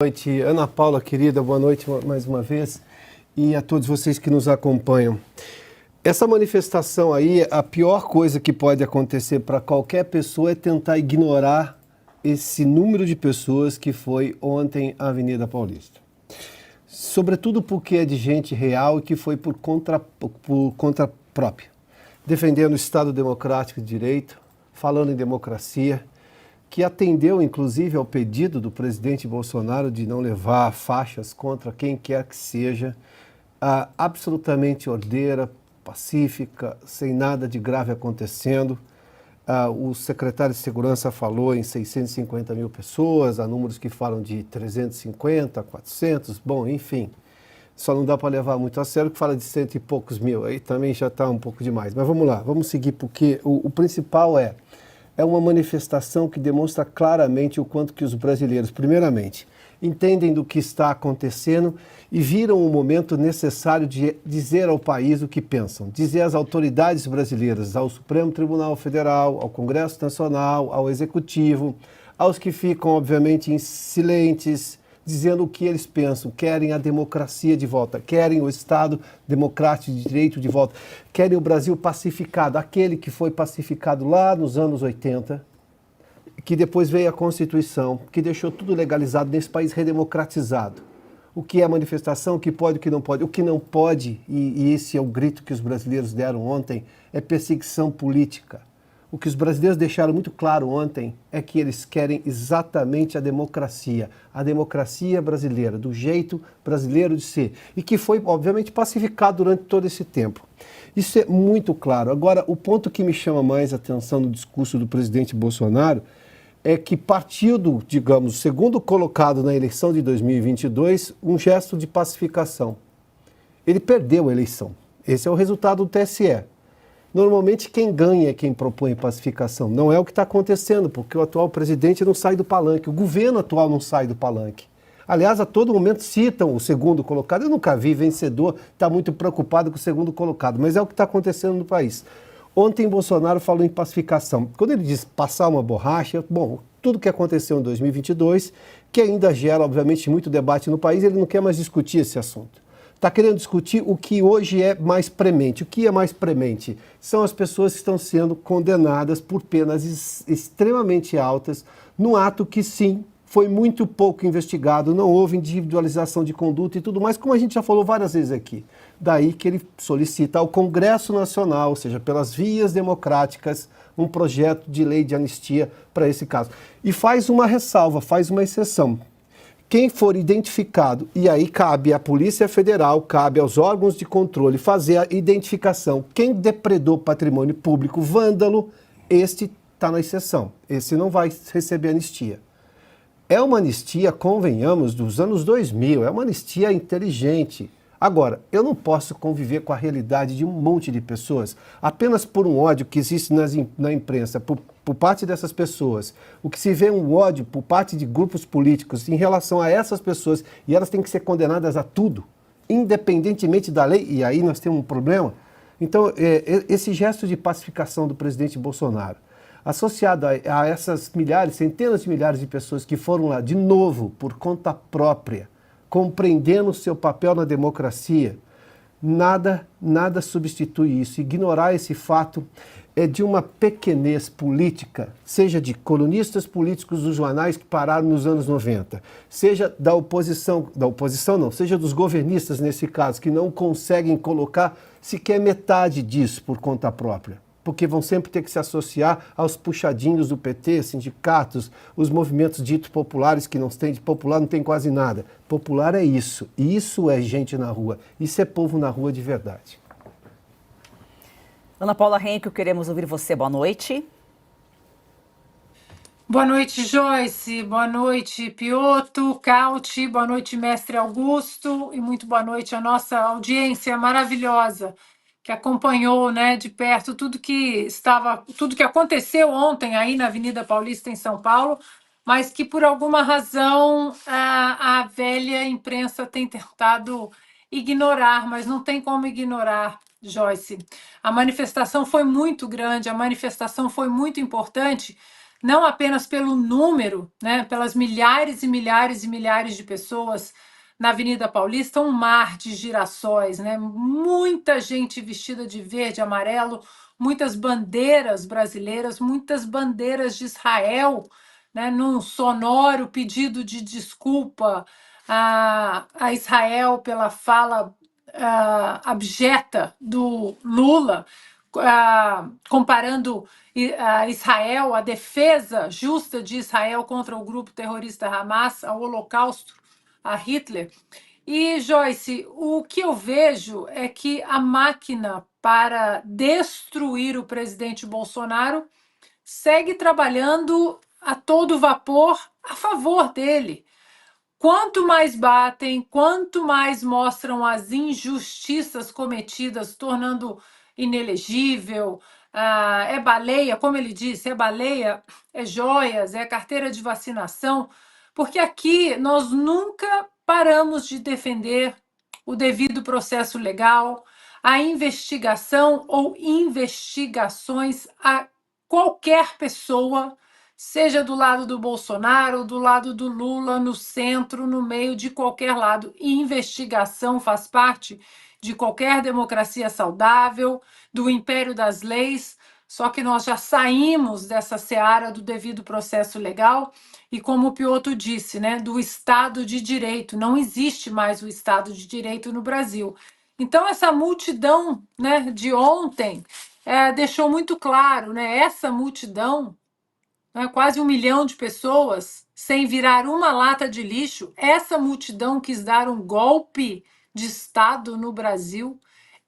Noite, Ana Paula, querida, boa noite mais uma vez e a todos vocês que nos acompanham. Essa manifestação aí, a pior coisa que pode acontecer para qualquer pessoa é tentar ignorar esse número de pessoas que foi ontem à Avenida Paulista. Sobretudo porque é de gente real e que foi por conta própria, defendendo o Estado Democrático de Direito, falando em democracia, que atendeu, inclusive, ao pedido do presidente Bolsonaro de não levar faixas contra quem quer que seja, absolutamente ordeira, pacífica, sem nada de grave acontecendo. O secretário de Segurança falou em 650 mil pessoas, há números que falam de 350, 400, bom, enfim. Só não dá para levar muito a sério, que fala de 100 e poucos mil, aí também já está um pouco demais. Mas vamos lá, vamos seguir, porque o principal é uma manifestação que demonstra claramente o quanto que os brasileiros, primeiramente, entendem do que está acontecendo e viram o momento necessário de dizer ao país o que pensam, dizer às autoridades brasileiras, ao Supremo Tribunal Federal, ao Congresso Nacional, ao Executivo, aos que ficam, obviamente, silentes, dizendo o que eles pensam, querem a democracia de volta, querem o Estado democrático de direito de volta, querem o Brasil pacificado, aquele que foi pacificado lá nos anos 80, que depois veio a Constituição, que deixou tudo legalizado nesse país redemocratizado. O que é manifestação, o que pode, o que não pode. O que não pode, e esse é o grito que os brasileiros deram ontem, é perseguição política. O que os brasileiros deixaram muito claro ontem é que eles querem exatamente a democracia brasileira, do jeito brasileiro de ser, e que foi, obviamente, pacificado durante todo esse tempo. Isso é muito claro. Agora, o ponto que me chama mais a atenção no discurso do presidente Bolsonaro é que partiu do, digamos, segundo colocado na eleição de 2022, um gesto de pacificação. Ele perdeu a eleição. Esse é o resultado do TSE. Normalmente quem ganha é quem propõe pacificação. Não é o que está acontecendo, porque o atual presidente não sai do palanque, o governo atual não sai do palanque. Aliás, a todo momento citam o segundo colocado. Eu nunca vi vencedor estar muito preocupado com o segundo colocado, mas é o que está acontecendo no país. Ontem Bolsonaro falou em pacificação. Quando ele diz passar uma borracha, bom, tudo que aconteceu em 2022, que ainda gera, obviamente, muito debate no país, ele não quer mais discutir esse assunto. Está querendo discutir o que hoje é mais premente. O que é mais premente? São as pessoas que estão sendo condenadas por penas extremamente altas, num ato que, sim, foi muito pouco investigado, não houve individualização de conduta e tudo mais, como a gente já falou várias vezes aqui. Daí que ele solicita ao Congresso Nacional, ou seja, pelas vias democráticas, um projeto de lei de anistia para esse caso. E faz uma ressalva, faz uma exceção. Quem for identificado, e aí cabe à Polícia Federal, cabe aos órgãos de controle fazer a identificação. Quem depredou patrimônio público, vândalo, este está na exceção. Esse não vai receber anistia. É uma anistia, convenhamos, dos anos 2000, é uma anistia inteligente. Agora, eu não posso conviver com a realidade de um monte de pessoas apenas por um ódio que existe na imprensa, por parte dessas pessoas. O que se vê um ódio por parte de grupos políticos em relação a essas pessoas, e elas têm que ser condenadas a tudo, independentemente da lei, e aí nós temos um problema. Então, esse gesto de pacificação do presidente Bolsonaro, associado a essas milhares, centenas de milhares de pessoas que foram lá de novo por conta própria, compreendendo o seu papel na democracia, nada substitui isso. Ignorar esse fato é de uma pequenez política, seja de colunistas políticos dos jornais que pararam nos anos 90, seja da oposição não, seja dos governistas nesse caso, que não conseguem colocar sequer metade disso por conta própria, porque vão sempre ter que se associar aos puxadinhos do PT, sindicatos, os movimentos ditos populares, que não tem de popular, não tem quase nada. Popular é isso, e isso é gente na rua, isso é povo na rua de verdade. Ana Paula Henkel, queremos ouvir você. Boa noite. Boa noite, Joyce. Boa noite, Piotr, Cauti. Boa noite, mestre Augusto. E muito boa noite à nossa audiência maravilhosa que acompanhou, né, de perto tudo que aconteceu ontem aí na Avenida Paulista, em São Paulo, mas que por alguma razão a velha imprensa tem tentado ignorar, mas não tem como ignorar, Joyce. A manifestação foi muito grande, a manifestação foi muito importante, não apenas pelo número, né, pelas milhares e milhares e milhares de pessoas na Avenida Paulista, um mar de girassóis, né, muita gente vestida de verde e amarelo, muitas bandeiras brasileiras, muitas bandeiras de Israel, né, num sonoro pedido de desculpa a Israel pela fala abjeta do Lula, comparando a Israel, a defesa justa de Israel contra o grupo terrorista Hamas, ao Holocausto, a Hitler. E, Joyce, o que eu vejo é que a máquina para destruir o presidente Bolsonaro segue trabalhando a todo vapor a favor dele. Quanto mais batem, quanto mais mostram as injustiças cometidas, tornando inelegível, é baleia, como ele disse, é baleia, é joias, é carteira de vacinação, porque aqui nós nunca paramos de defender o devido processo legal, a investigação ou investigações a qualquer pessoa, seja do lado do Bolsonaro, do lado do Lula, no centro, no meio, de qualquer lado. E investigação faz parte de qualquer democracia saudável, do império das leis, só que nós já saímos dessa seara do devido processo legal e, como o Piotr disse, né, do Estado de Direito. Não existe mais o Estado de Direito no Brasil. Então, essa multidão, né, de ontem deixou muito claro, né, essa multidão, quase 1 milhão de pessoas, sem virar uma lata de lixo, essa multidão quis dar um golpe de Estado no Brasil,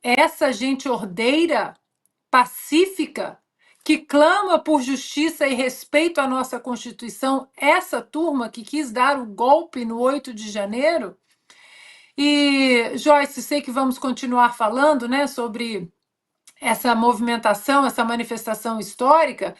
essa gente ordeira, pacífica, que clama por justiça e respeito à nossa Constituição, essa turma que quis dar o golpe no 8 de janeiro. E, Joyce, sei que vamos continuar falando, né, sobre essa movimentação, essa manifestação histórica.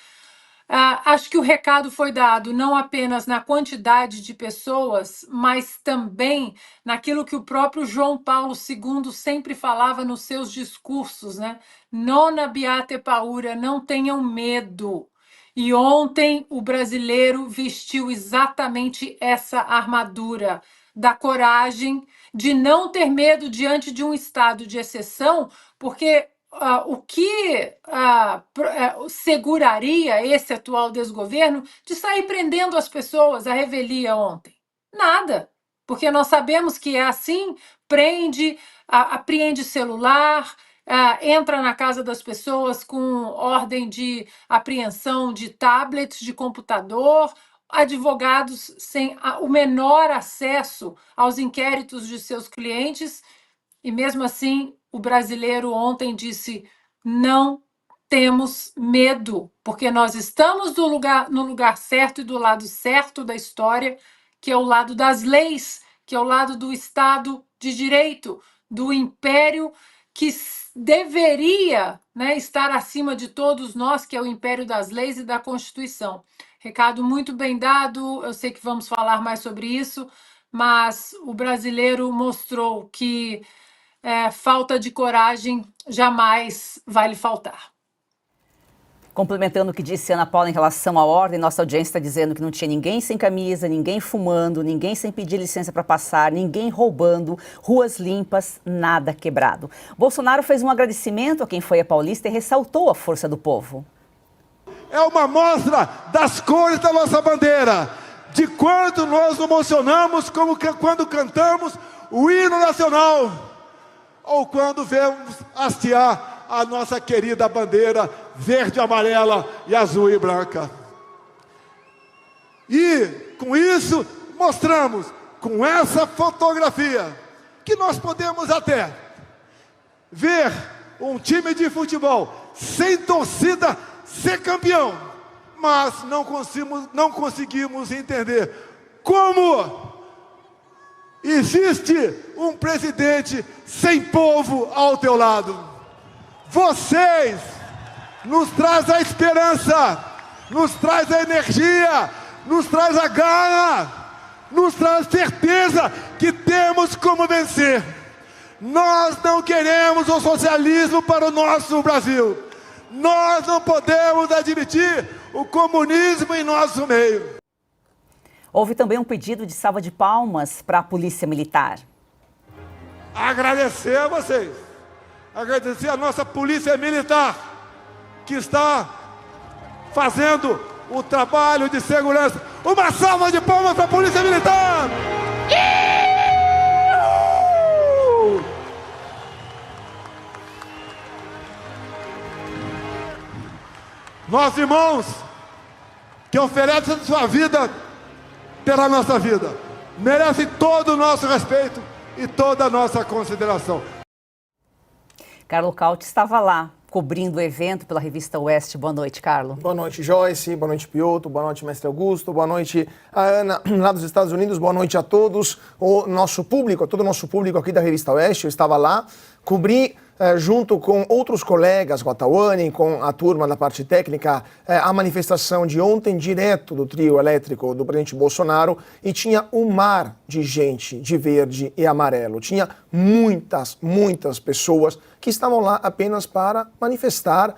Acho que o recado foi dado não apenas na quantidade de pessoas, mas também naquilo que o próprio João Paulo II sempre falava nos seus discursos, né? Non abbiate paura, não tenham medo. E ontem o brasileiro vestiu exatamente essa armadura da coragem, de não ter medo diante de um estado de exceção, porque o que seguraria esse atual desgoverno de sair prendendo as pessoas à revelia ontem? Nada, porque nós sabemos que é assim, prende, apreende celular, entra na casa das pessoas com ordem de apreensão de tablets, de computador, advogados sem o menor acesso aos inquéritos de seus clientes, e mesmo assim o brasileiro ontem disse: não temos medo, porque nós estamos no lugar certo e do lado certo da história, que é o lado das leis, que é o lado do Estado de Direito, do império que deveria, né, estar acima de todos nós, que é o império das leis e da Constituição. Recado muito bem dado, eu sei que vamos falar mais sobre isso, mas o brasileiro mostrou que falta de coragem jamais vai lhe faltar. Complementando o que disse Ana Paula em relação à ordem, nossa audiência está dizendo que não tinha ninguém sem camisa, ninguém fumando, ninguém sem pedir licença para passar, ninguém roubando, ruas limpas, nada quebrado. Bolsonaro fez um agradecimento a quem foi a Paulista e ressaltou a força do povo. É uma mostra das cores da nossa bandeira, de quanto nós nos emocionamos quando cantamos o hino nacional, ou quando vemos hastear a nossa querida bandeira verde, amarela e azul e branca. E com isso mostramos, com essa fotografia, que nós podemos até ver um time de futebol sem torcida ser campeão, mas não conseguimos entender como existe um presidente sem povo ao teu lado. Vocês nos traz a esperança, nos traz a energia, nos traz a gana, nos traz certeza que temos como vencer. Nós não queremos o socialismo para o nosso Brasil. Nós não podemos admitir o comunismo em nosso meio. Houve também um pedido de salva de palmas para a Polícia Militar. Agradecer a vocês, agradecer a nossa Polícia Militar, que está fazendo o trabalho de segurança. Uma salva de palmas para a Polícia Militar! Nossos irmãos que oferecem sua vida pela nossa vida merecem todo o nosso respeito e toda a nossa consideração. Carlo Cauti estava lá, cobrindo o evento pela revista Oeste. Boa noite, Carlo. Boa noite, Joyce. Boa noite, Piotr. Boa noite, mestre Augusto. Boa noite, a Ana, lá dos Estados Unidos. Boa noite a todos, o nosso público, todo o nosso público aqui da revista Oeste. Eu estava lá, cobri junto com outros colegas, com a Tawane, com a turma da parte técnica, a manifestação de ontem, direto do trio elétrico do presidente Bolsonaro, e tinha um mar de gente de verde e amarelo. Tinha muitas pessoas que estavam lá apenas para manifestar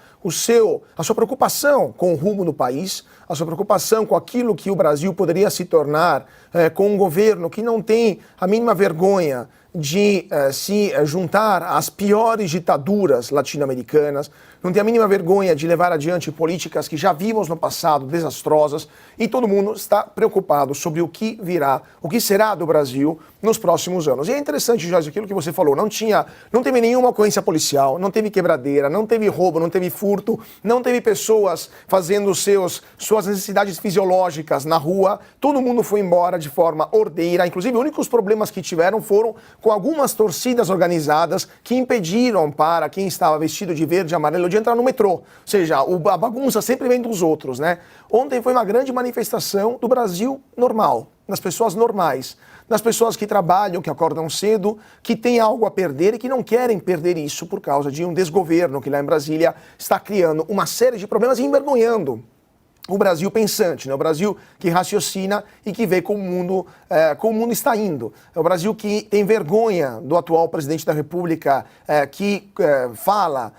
a sua preocupação com o rumo do país, a sua preocupação com aquilo que o Brasil poderia se tornar com um governo que não tem a mínima vergonha de se juntar às piores ditaduras latino-americanas, não tem a mínima vergonha de levar adiante políticas que já vimos no passado, desastrosas, e todo mundo está preocupado sobre o que virá, o que será do Brasil nos próximos anos. E é interessante, Jorge, aquilo que você falou, não teve nenhuma ocorrência policial, não teve quebradeira, não teve roubo, não teve furto, não teve pessoas fazendo suas necessidades fisiológicas na rua, todo mundo foi embora de forma ordeira, inclusive os únicos problemas que tiveram foram com algumas torcidas organizadas que impediram para quem estava vestido de verde e amarelo de entrar no metrô. Ou seja, a bagunça sempre vem dos outros, né? Ontem foi uma grande manifestação do Brasil normal, das pessoas normais, das pessoas que trabalham, que acordam cedo, que têm algo a perder e que não querem perder isso por causa de um desgoverno que lá em Brasília está criando uma série de problemas e envergonhando o Brasil pensante, né? O Brasil que raciocina e que vê como o mundo está indo. É o Brasil que tem vergonha do atual presidente da República, que fala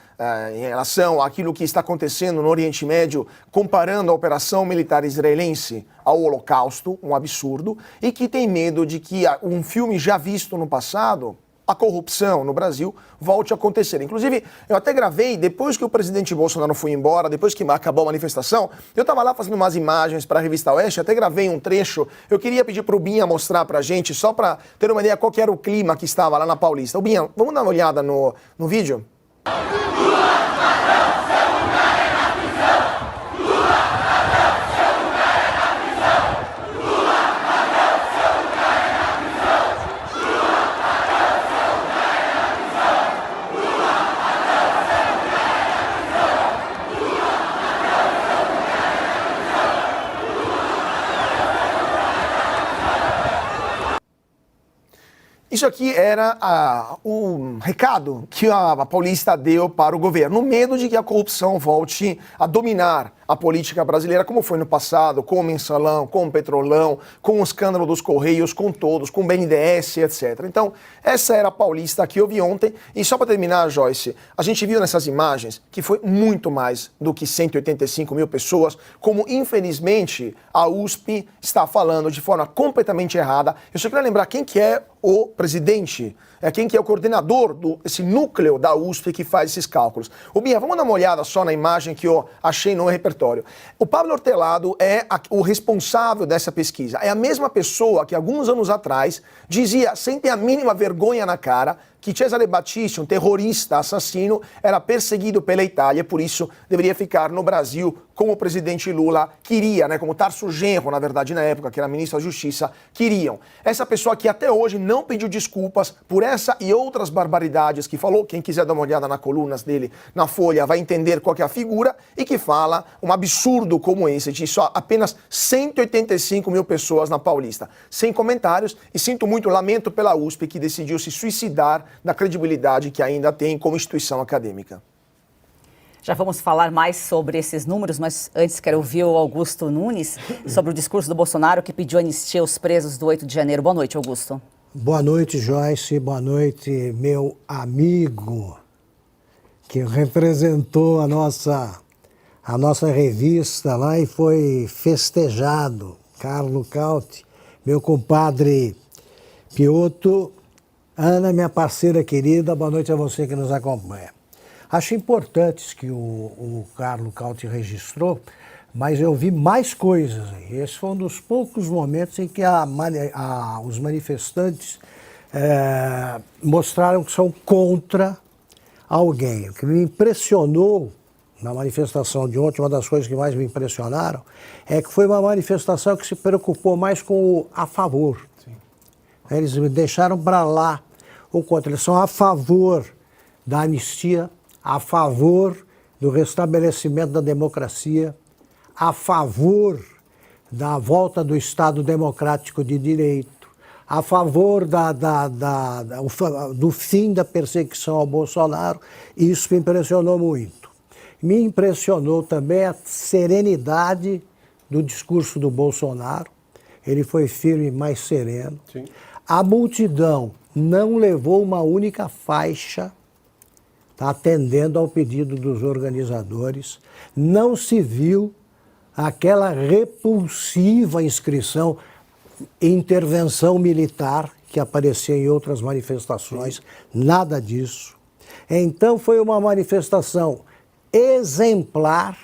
em relação àquilo que está acontecendo no Oriente Médio, comparando a operação militar israelense ao Holocausto, um absurdo, e que tem medo de que um filme já visto no passado, a corrupção no Brasil, volte a acontecer. Inclusive, eu até gravei, depois que o presidente Bolsonaro foi embora, depois que acabou a manifestação, eu estava lá fazendo umas imagens para a revista Oeste, até gravei um trecho, eu queria pedir para o Binha mostrar para a gente, só para ter uma ideia qual que era o clima que estava lá na Paulista. Binha, vamos dar uma olhada no vídeo? Isso aqui era o recado que a Paulista deu para o governo, no medo de que a corrupção volte a dominar a política brasileira, como foi no passado, com o Mensalão, com o Petrolão, com o escândalo dos Correios, com todos, com o BNDES, etc. Então, essa era a Paulista que eu vi ontem. E só para terminar, Joyce, a gente viu nessas imagens que foi muito mais do que 185 mil pessoas, como infelizmente a USP está falando de forma completamente errada. Eu só queria lembrar quem que é o presidente, quem que é o coordenador desse núcleo da USP que faz esses cálculos. Binha, vamos dar uma olhada só na imagem que eu achei no repertório. O Pablo Hortelado é o responsável dessa pesquisa. É a mesma pessoa que alguns anos atrás dizia, sem ter a mínima vergonha na cara, que Cesare Battisti, um terrorista assassino, era perseguido pela Itália, por isso deveria ficar no Brasil, como o presidente Lula queria, né? Como Tarso Genro, na verdade, na época, que era ministro da Justiça, queriam. Essa pessoa que até hoje não pediu desculpas por essa e outras barbaridades que falou, quem quiser dar uma olhada nas colunas dele na Folha vai entender qual que é a figura, e que fala um absurdo como esse, de só apenas 185 mil pessoas na Paulista. Sem comentários, e sinto muito, lamento pela USP, que decidiu se suicidar da credibilidade que ainda tem como instituição acadêmica. Já vamos falar mais sobre esses números, mas antes quero ouvir o Augusto Nunes sobre o discurso do Bolsonaro que pediu anistia aos presos do 8 de janeiro. Boa noite, Augusto. Boa noite, Joyce. Boa noite, meu amigo, que representou a nossa a nossa revista lá e foi festejado. Carlo Cauti, meu compadre Piotto, Ana, minha parceira querida, boa noite a você que nos acompanha. Acho importantes que o Carlo Cauti registrou, mas eu vi mais coisas aí. Esse foi um dos poucos momentos em que os manifestantes mostraram que são contra alguém. O que me impressionou na manifestação de ontem, uma das coisas que mais me impressionaram, é que foi uma manifestação que se preocupou mais com o a favor. Sim. Eles deixaram para lá o contra. Eles são a favor da anistia, a favor do restabelecimento da democracia, a favor da volta do Estado democrático de direito, a favor do fim da perseguição ao Bolsonaro. Isso me impressionou muito. Me impressionou também a serenidade do discurso do Bolsonaro. Ele foi firme e mais sereno. Sim. A multidão não levou uma única faixa, tá, atendendo ao pedido dos organizadores. Não se viu aquela repulsiva inscrição, intervenção militar, que aparecia em outras manifestações. Nada disso. Então foi uma manifestação exemplar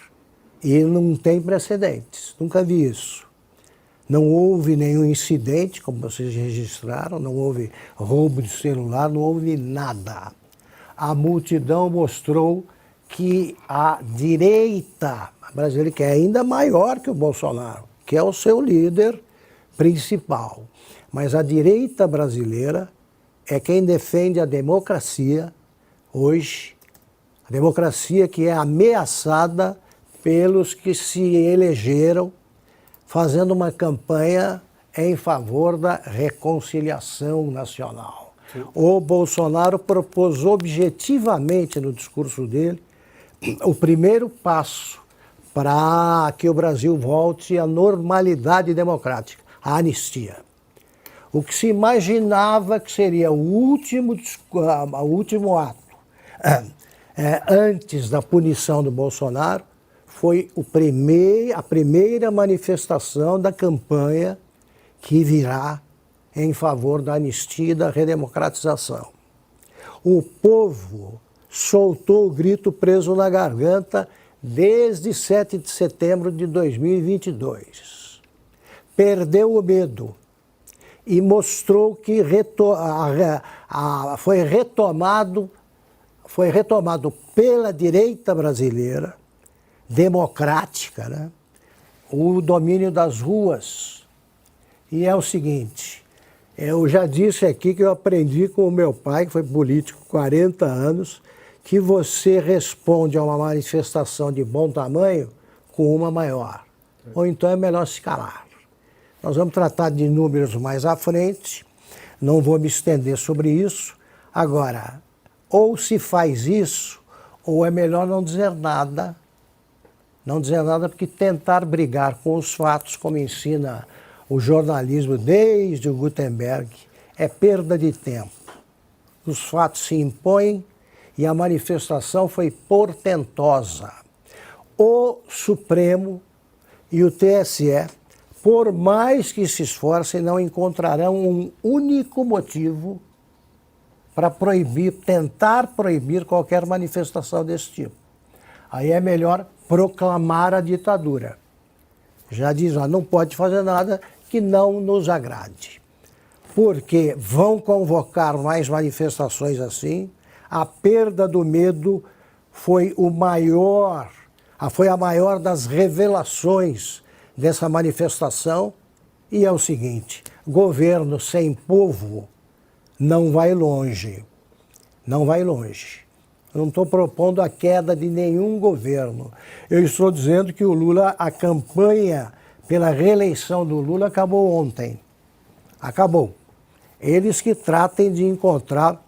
e não tem precedentes. Nunca vi isso. Não houve nenhum incidente, como vocês registraram, não houve roubo de celular, não houve nada. A multidão mostrou que a direita brasileira, que é ainda maior que o Bolsonaro, que é o seu líder principal, mas a direita brasileira é quem defende a democracia hoje, a democracia que é ameaçada pelos que se elegeram fazendo uma campanha em favor da reconciliação nacional. Sim. O Bolsonaro propôs objetivamente no discurso dele o primeiro passo para que o Brasil volte à normalidade democrática, a anistia. O que se imaginava que seria o último ato antes da punição do Bolsonaro foi a primeira manifestação da campanha que virá em favor da anistia e da redemocratização. O povo soltou o grito preso na garganta desde 7 de setembro de 2022. Perdeu o medo e mostrou que foi retomado pela direita brasileira, democrática, né, o domínio das ruas. E é o seguinte, eu já disse aqui que eu aprendi com o meu pai, que foi político 40 anos, que você responde a uma manifestação de bom tamanho com uma maior. Ou então é melhor se calar. Nós vamos tratar de números mais à frente, não vou me estender sobre isso. Agora, ou se faz isso, ou é melhor não dizer nada. Não dizer nada porque tentar brigar com os fatos, como ensina o jornalismo desde o Gutenberg, é perda de tempo. Os fatos se impõem e a manifestação foi portentosa. O Supremo e o TSE, por mais que se esforcem, não encontrarão um único motivo para tentar proibir qualquer manifestação desse tipo. Aí é melhor proclamar a ditadura. Já diz, não pode fazer nada que não nos agrade. Porque vão convocar mais manifestações assim, a perda do medo foi a maior das revelações dessa manifestação, e é o seguinte, governo sem povo não vai longe, não vai longe. Eu não estou propondo a queda de nenhum governo. Eu estou dizendo que o Lula, a campanha pela reeleição do Lula acabou ontem. Acabou. Eles que tratem de encontrar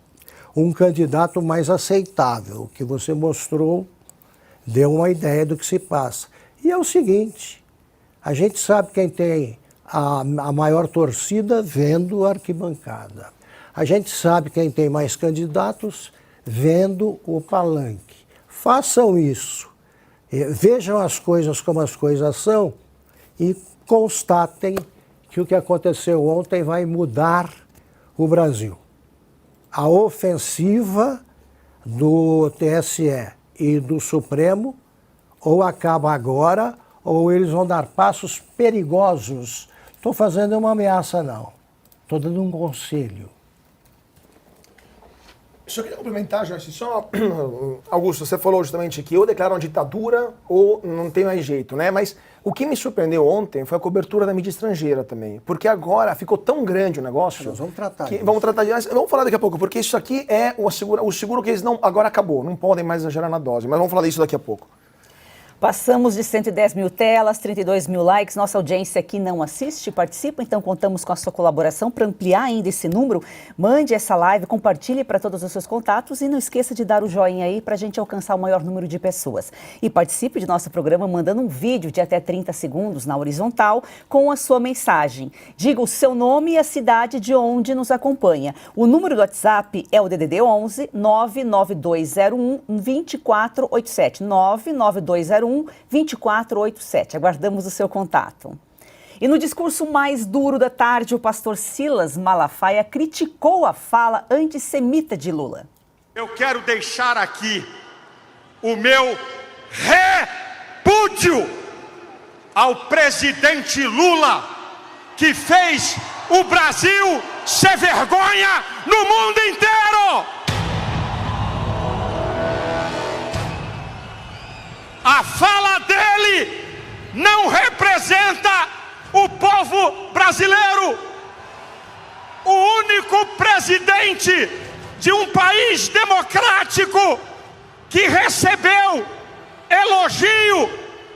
um candidato mais aceitável. O que você mostrou deu uma ideia do que se passa. E é o seguinte, a gente sabe quem tem a maior torcida vendo a arquibancada. A gente sabe quem tem mais candidatos vendo o palanque. Façam isso Vejam as coisas como as coisas são e constatem que o que aconteceu ontem vai mudar o Brasil. A ofensiva do TSE e do Supremo ou acaba agora ou eles vão dar passos perigosos. Estou fazendo uma ameaça, não. Estou dando um conselho. Só queria complementar, Joyce, só, Augusto, você falou justamente que ou declara uma ditadura ou não tem mais jeito, né? Mas o que me surpreendeu ontem foi a cobertura da mídia estrangeira também. Porque agora ficou tão grande o negócio... Nós vamos tratar que disso. vamos tratar disso. Vamos falar daqui a pouco, porque isso aqui é o seguro que eles não... Agora acabou, não podem mais exagerar na dose. Mas vamos falar disso daqui a pouco. Passamos de 110 mil telas, 32 mil likes. Nossa audiência aqui não assiste, participa, então contamos com a sua colaboração para ampliar ainda esse número. Mande essa live, compartilhe para todos os seus contatos e não esqueça de dar o joinha aí para a gente alcançar o maior número de pessoas. E participe de nosso programa mandando um vídeo de até 30 segundos na horizontal com a sua mensagem. Diga o seu nome e a cidade de onde nos acompanha. O número do WhatsApp é o DDD 11 99201 2487 99201 2487. Aguardamos o seu contato. E no discurso mais duro da tarde, o pastor Silas Malafaia criticou a fala antissemita de Lula. Eu quero deixar aqui o meu repúdio ao presidente Lula, que fez o Brasil ser vergonha no mundo inteiro. A fala dele não representa o povo brasileiro. O único presidente de um país democrático que recebeu elogio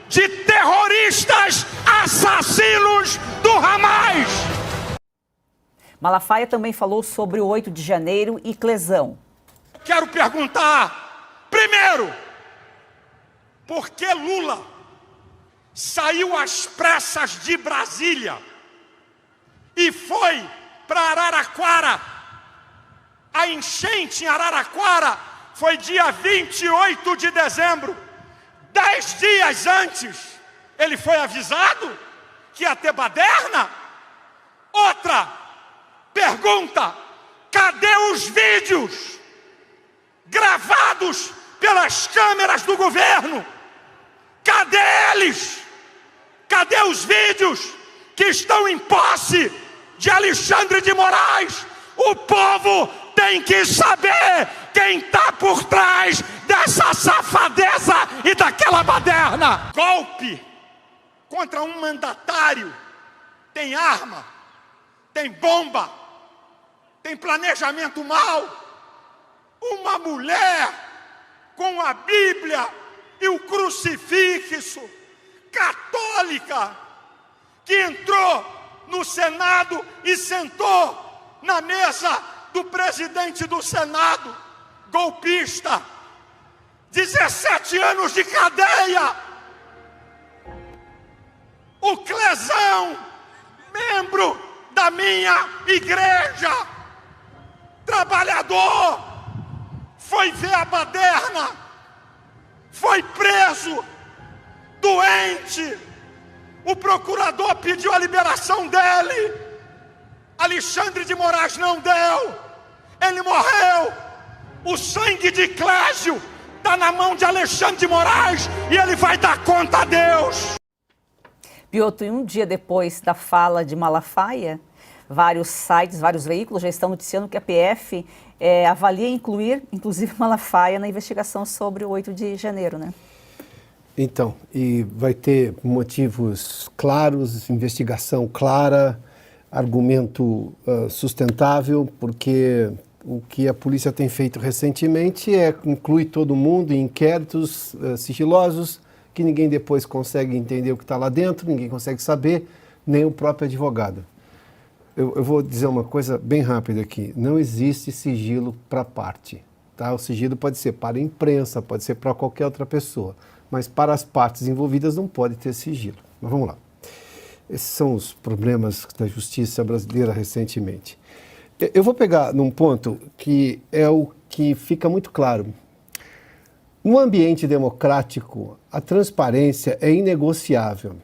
de terroristas assassinos do Hamas. Malafaia também falou sobre o 8 de janeiro e Clesão. Quero perguntar, primeiro, por que Lula saiu às pressas de Brasília e foi para Araraquara? A enchente em Araraquara foi dia 28 de dezembro. 10 dias antes, ele foi avisado que ia ter baderna? Outra pergunta: cadê os vídeos gravados pelas câmeras do governo? Cadê eles? Cadê os vídeos que estão em posse de Alexandre de Moraes? O povo tem que saber quem está por trás dessa safadeza e daquela baderna. Golpe contra um mandatário tem arma, tem bomba, tem planejamento mau. Uma mulher com a Bíblia e o crucifixo, católica, que entrou no Senado e sentou na mesa do presidente do Senado, golpista, 17 anos de cadeia. O Clesão, membro da minha igreja, trabalhador, foi ver a baderna, foi preso, doente. O procurador pediu a liberação dele. Alexandre de Moraes não deu. Ele morreu. O sangue de Clésio está na mão de Alexandre de Moraes e ele vai dar conta a Deus. Piotr, e um dia depois da fala de Malafaia, vários sites, vários veículos já estão noticiando que a PF avalia incluir, inclusive, Malafaia na investigação sobre o 8 de janeiro, né? Então, e vai ter motivos claros, investigação clara, argumento sustentável, porque o que a polícia tem feito recentemente inclui todo mundo em inquéritos sigilosos, que ninguém depois consegue entender o que está lá dentro, ninguém consegue saber, nem o próprio advogado. Eu vou dizer uma coisa bem rápida aqui. Não existe sigilo para parte. Tá? O sigilo pode ser para a imprensa, pode ser para qualquer outra pessoa. Mas para as partes envolvidas não pode ter sigilo. Mas vamos lá. Esses são os problemas da justiça brasileira recentemente. Eu vou pegar num ponto que é o que fica muito claro. No ambiente democrático, a transparência é inegociável.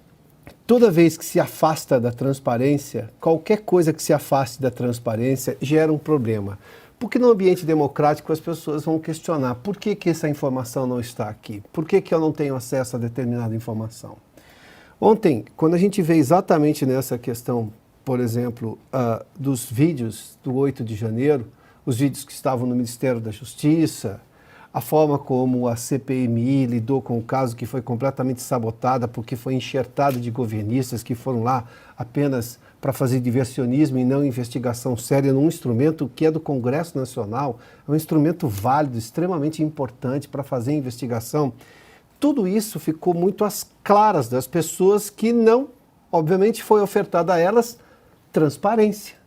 Toda vez que se afasta da transparência, qualquer coisa que se afaste da transparência gera um problema. Porque no ambiente democrático as pessoas vão questionar por que essa informação não está aqui? Por que eu não tenho acesso a determinada informação? Ontem, quando a gente vê exatamente nessa questão, por exemplo, dos vídeos do 8 de janeiro, os vídeos que estavam no Ministério da Justiça, a forma como a CPMI lidou com o caso que foi completamente sabotada porque foi enxertado de governistas que foram lá apenas para fazer diversionismo e não investigação séria num instrumento que é do Congresso Nacional, é um instrumento válido, extremamente importante para fazer investigação. Tudo isso ficou muito às claras das pessoas que não, obviamente, foi ofertada a elas transparência.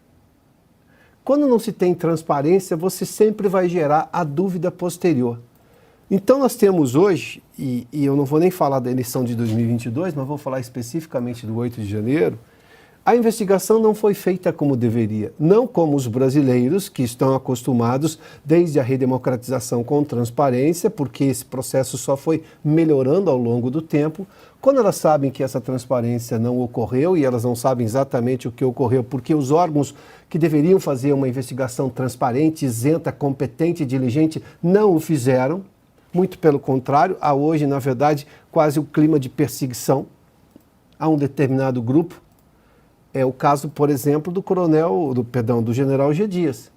Quando não se tem transparência, você sempre vai gerar a dúvida posterior. Então nós temos hoje, e eu não vou nem falar da eleição de 2022, mas vou falar especificamente do 8 de janeiro, a investigação não foi feita como deveria, não como os brasileiros que estão acostumados desde a redemocratização com transparência, porque esse processo só foi melhorando ao longo do tempo. Quando elas sabem que essa transparência não ocorreu e elas não sabem exatamente o que ocorreu, porque os órgãos que deveriam fazer uma investigação transparente, isenta, competente e diligente não o fizeram, muito pelo contrário, há hoje, na verdade, quase o clima de perseguição a um determinado grupo. É o caso, por exemplo, do general G. Dias,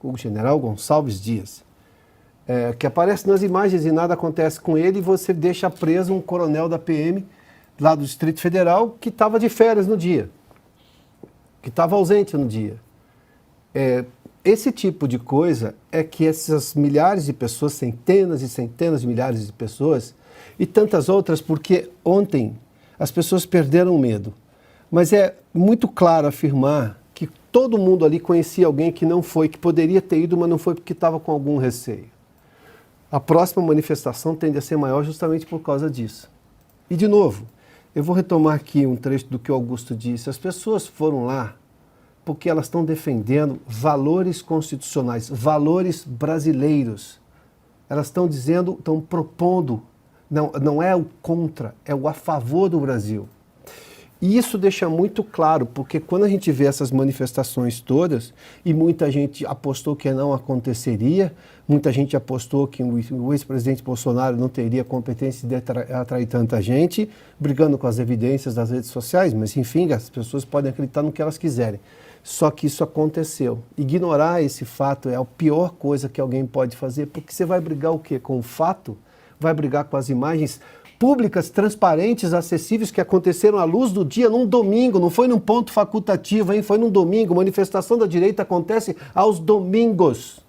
o general Gonçalves Dias, que aparece nas imagens e nada acontece com ele e você deixa preso um coronel da PM lá do Distrito Federal que estava de férias no dia, que estava ausente no dia. Esse tipo de coisa é que essas milhares de pessoas, centenas e centenas de milhares de pessoas e tantas outras, porque ontem as pessoas perderam o medo. Mas é muito claro afirmar que todo mundo ali conhecia alguém que não foi, que poderia ter ido, mas não foi porque estava com algum receio. A próxima manifestação tende a ser maior justamente por causa disso. E, de novo, eu vou retomar aqui um trecho do que o Augusto disse. As pessoas foram lá porque elas estão defendendo valores constitucionais, valores brasileiros. Elas estão dizendo, estão propondo, não é o contra, é o a favor do Brasil. E isso deixa muito claro, porque quando a gente vê essas manifestações todas, e muita gente apostou que não aconteceria, muita gente apostou que o ex-presidente Bolsonaro não teria competência de atrair tanta gente, brigando com as evidências das redes sociais, mas enfim, as pessoas podem acreditar no que elas quiserem. Só que isso aconteceu. Ignorar esse fato é a pior coisa que alguém pode fazer, porque você vai brigar o quê? Com o fato? Vai brigar com as imagens públicas, transparentes, acessíveis, que aconteceram à luz do dia num domingo, não foi num ponto facultativo, hein? Foi num domingo. Manifestação da direita acontece aos domingos.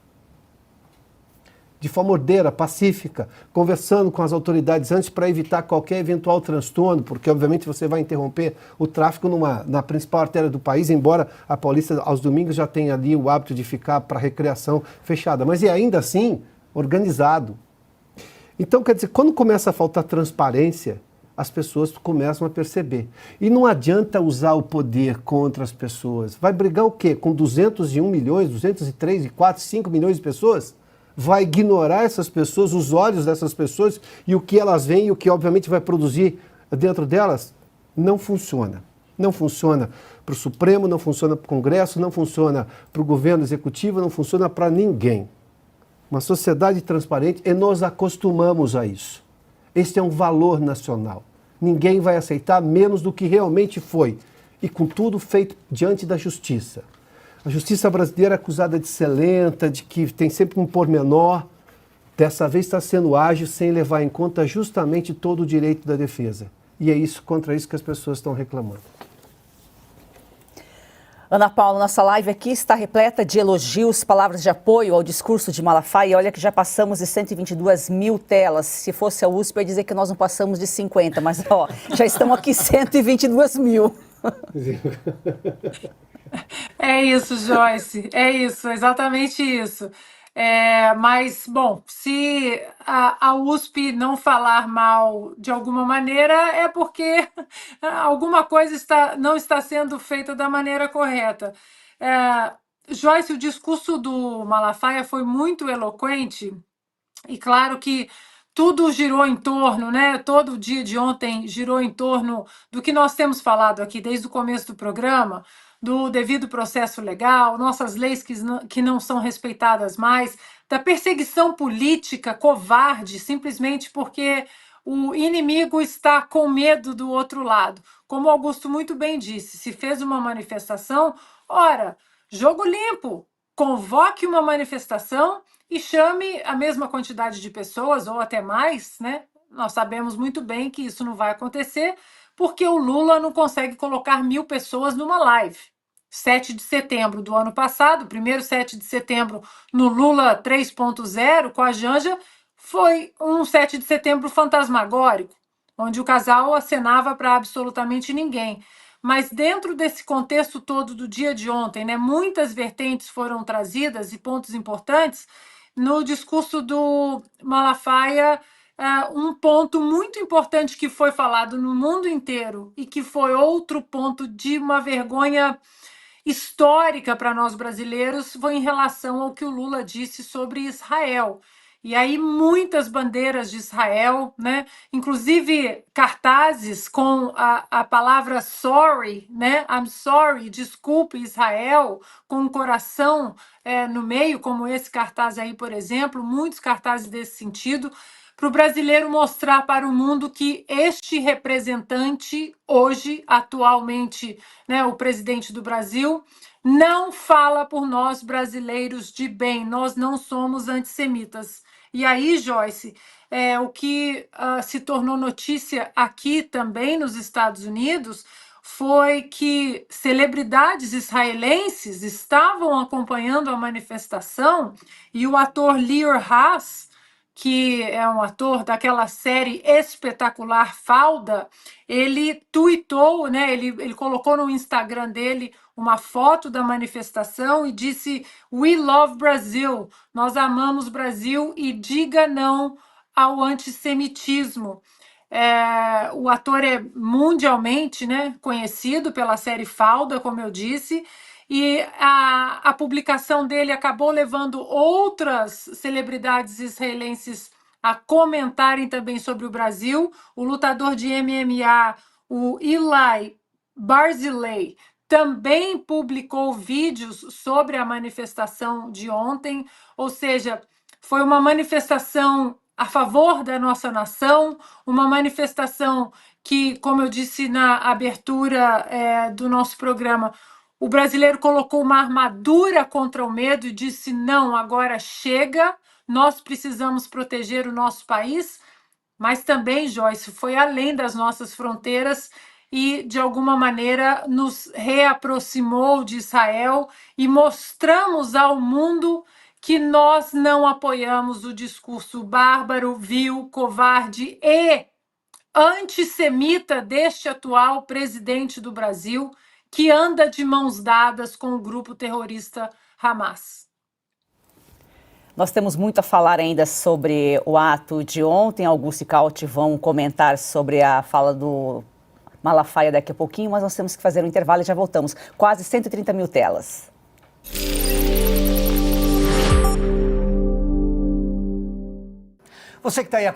De forma ordeira, pacífica, conversando com as autoridades antes para evitar qualquer eventual transtorno, porque obviamente você vai interromper o tráfego na principal artéria do país, embora a Paulista aos domingos já tenha ali o hábito de ficar para recreação fechada, mas é ainda assim organizado. Então, quer dizer, quando começa a faltar transparência, as pessoas começam a perceber. E não adianta usar o poder contra as pessoas. Vai brigar o quê? Com 201 milhões, 203, 4, 5 milhões de pessoas? Vai ignorar essas pessoas, os olhos dessas pessoas e o que elas veem e o que obviamente vai produzir dentro delas? Não funciona. Não funciona para o Supremo, não funciona para o Congresso, não funciona para o governo executivo, não funciona para ninguém. Uma sociedade transparente, e nós acostumamos a isso. Este é um valor nacional. Ninguém vai aceitar menos do que realmente foi. E com tudo feito diante da justiça. A justiça brasileira é acusada de ser lenta, de que tem sempre um pormenor. Dessa vez está sendo ágil, sem levar em conta justamente todo o direito da defesa. E é isso, contra isso que as pessoas estão reclamando. Ana Paula, nossa live aqui está repleta de elogios, palavras de apoio ao discurso de Malafaia. Olha que já passamos de 122 mil telas. Se fosse a USP, eu ia dizer que nós não passamos de 50, mas ó, já estão aqui 122 mil. É isso, Joyce, é isso, exatamente isso. Mas, bom, se a USP não falar mal de alguma maneira, é porque alguma coisa não está sendo feita da maneira correta. Joyce, o discurso do Malafaia foi muito eloquente, e claro que tudo girou em torno, né? Todo o dia de ontem girou em torno do que nós temos falado aqui desde o começo do programa, do devido processo legal, nossas leis que não são respeitadas mais, da perseguição política covarde, simplesmente porque o inimigo está com medo do outro lado. Como o Augusto muito bem disse, se fez uma manifestação, ora, jogo limpo, convoque uma manifestação e chame a mesma quantidade de pessoas, ou até mais, né? Nós sabemos muito bem que isso não vai acontecer, porque o Lula não consegue colocar 1.000 pessoas numa live. 7 de setembro do ano passado, primeiro 7 de setembro no Lula 3.0, com a Janja, foi um 7 de setembro fantasmagórico, onde o casal acenava para absolutamente ninguém. Mas dentro desse contexto todo do dia de ontem, né, muitas vertentes foram trazidas e pontos importantes. No discurso do Malafaia, um ponto muito importante que foi falado no mundo inteiro e que foi outro ponto de uma vergonha histórica para nós brasileiros foi em relação ao que o Lula disse sobre Israel. E aí muitas bandeiras de Israel, né? Inclusive cartazes com a palavra sorry, né? I'm sorry, desculpe Israel, com um coração no meio, como esse cartaz aí, por exemplo, muitos cartazes desse sentido, para o brasileiro mostrar para o mundo que este representante, hoje, atualmente, né, o presidente do Brasil, não fala por nós brasileiros de bem, nós não somos antissemitas. E aí, Joyce, o que se tornou notícia aqui também nos Estados Unidos foi que celebridades israelenses estavam acompanhando a manifestação e o ator Lior Haas, que é um ator daquela série espetacular Falda, ele tuitou, né, ele colocou no Instagram dele uma foto da manifestação e disse "We love Brazil", nós amamos Brasil e diga não ao antissemitismo. O ator é mundialmente, né, conhecido pela série Falda, como eu disse, e a publicação dele acabou levando outras celebridades israelenses a comentarem também sobre o Brasil. O lutador de MMA, o Eli Barzilai, também publicou vídeos sobre a manifestação de ontem, ou seja, foi uma manifestação a favor da nossa nação, uma manifestação que, como eu disse na abertura do nosso programa, o brasileiro colocou uma armadura contra o medo e disse: não, agora chega, nós precisamos proteger o nosso país. Mas também, Joyce, foi além das nossas fronteiras e, de alguma maneira, nos reaproximou de Israel e mostramos ao mundo que nós não apoiamos o discurso bárbaro, vil, covarde e antissemita deste atual presidente do Brasil, que anda de mãos dadas com o grupo terrorista Hamas. Nós temos muito a falar ainda sobre o ato de ontem. Augusto e Cauti vão comentar sobre a fala do Malafaia daqui a pouquinho, mas nós temos que fazer um intervalo e já voltamos. Quase 130 mil telas. Você que está aí